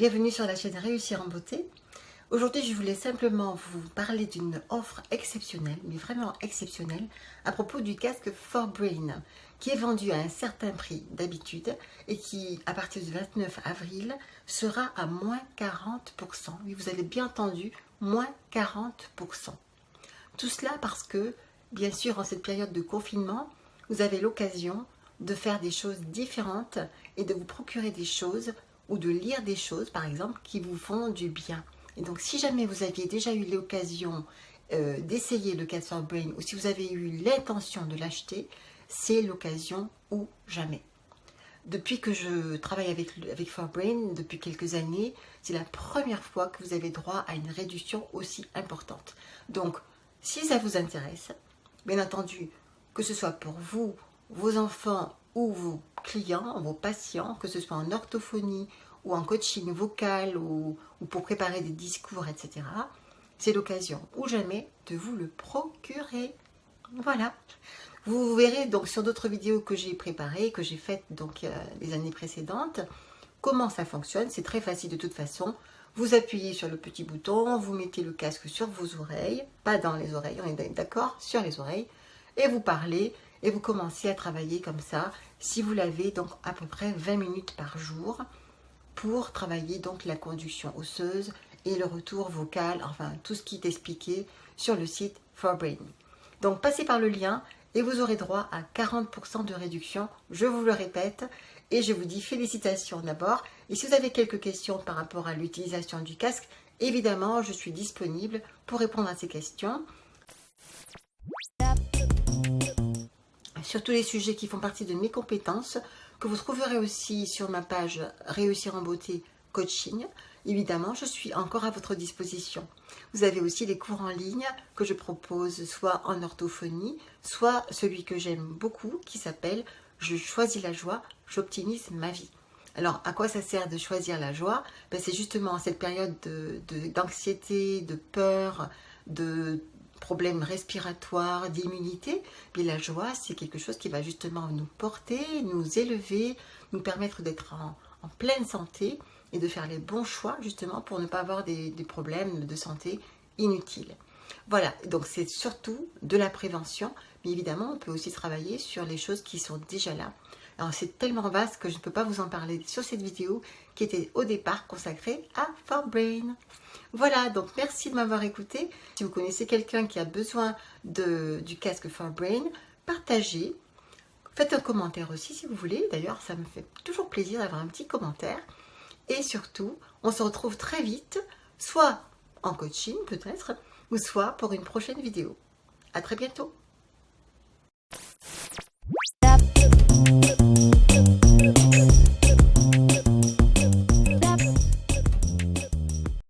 Bienvenue sur la chaîne Réussir en beauté. Aujourd'hui, je voulais simplement vous parler d'une offre exceptionnelle, mais vraiment exceptionnelle, à propos du casque ForBrain, qui est vendu à un certain prix d'habitude et qui, à partir du 29 avril, sera à moins 40%. Oui, vous avez bien entendu, moins 40%. Tout cela parce que, bien sûr, en cette période de confinement, vous avez l'occasion de faire des choses différentes et de vous procurer des choses ou de lire des choses, par exemple, qui vous font du bien. Et donc, si jamais vous aviez déjà eu l'occasion d'essayer le casque ForBrain ou si vous avez eu l'intention de l'acheter, c'est l'occasion ou jamais. Depuis que je travaille avec ForBrain, depuis quelques années, c'est la première fois que vous avez droit à une réduction aussi importante. Donc, si ça vous intéresse, bien entendu, que ce soit pour vous, vos enfants ou vos clients, vos patients, que ce soit en orthophonie ou en coaching vocal ou pour préparer des discours, etc., c'est l'occasion ou jamais de vous le procurer. Voilà. Vous verrez donc sur d'autres vidéos que j'ai préparées, que j'ai faites donc les années précédentes, comment ça fonctionne. C'est très facile de toute façon. Vous appuyez sur le petit bouton, vous mettez le casque sur vos oreilles, pas dans les oreilles, on est d'accord, sur les oreilles, et vous parlez et vous commencez à travailler comme ça, si vous l'avez donc à peu près 20 minutes par jour pour travailler donc la conduction osseuse et le retour vocal, enfin tout ce qui est expliqué sur le site ForBrain. Donc passez par le lien et vous aurez droit à 40% de réduction, je vous le répète, et je vous dis félicitations d'abord. Et si vous avez quelques questions par rapport à l'utilisation du casque, évidemment je suis disponible pour répondre à ces questions. Sur tous les sujets qui font partie de mes compétences, que vous trouverez aussi sur ma page Réussir en beauté coaching. Évidemment, je suis encore à votre disposition. Vous avez aussi les cours en ligne que je propose soit en orthophonie, soit celui que j'aime beaucoup qui s'appelle « Je choisis la joie, j'optimise ma vie ». Alors, à quoi ça sert de choisir la joie? Ben, c'est justement cette période d'anxiété, de peur, de problèmes respiratoires, d'immunité. Et la joie, c'est quelque chose qui va justement nous porter, nous élever, nous permettre d'être en pleine santé et de faire les bons choix justement pour ne pas avoir des problèmes de santé inutiles. Voilà, donc c'est surtout de la prévention, mais évidemment on peut aussi travailler sur les choses qui sont déjà là. Alors c'est tellement vaste que je ne peux pas vous en parler sur cette vidéo qui était au départ consacrée à ForBrain. Voilà, donc merci de m'avoir écouté. Si vous connaissez quelqu'un qui a besoin du casque ForBrain, partagez. Faites un commentaire aussi si vous voulez. D'ailleurs, ça me fait toujours plaisir d'avoir un petit commentaire. Et surtout, on se retrouve très vite, soit en coaching peut-être, ou soit pour une prochaine vidéo. À très bientôt.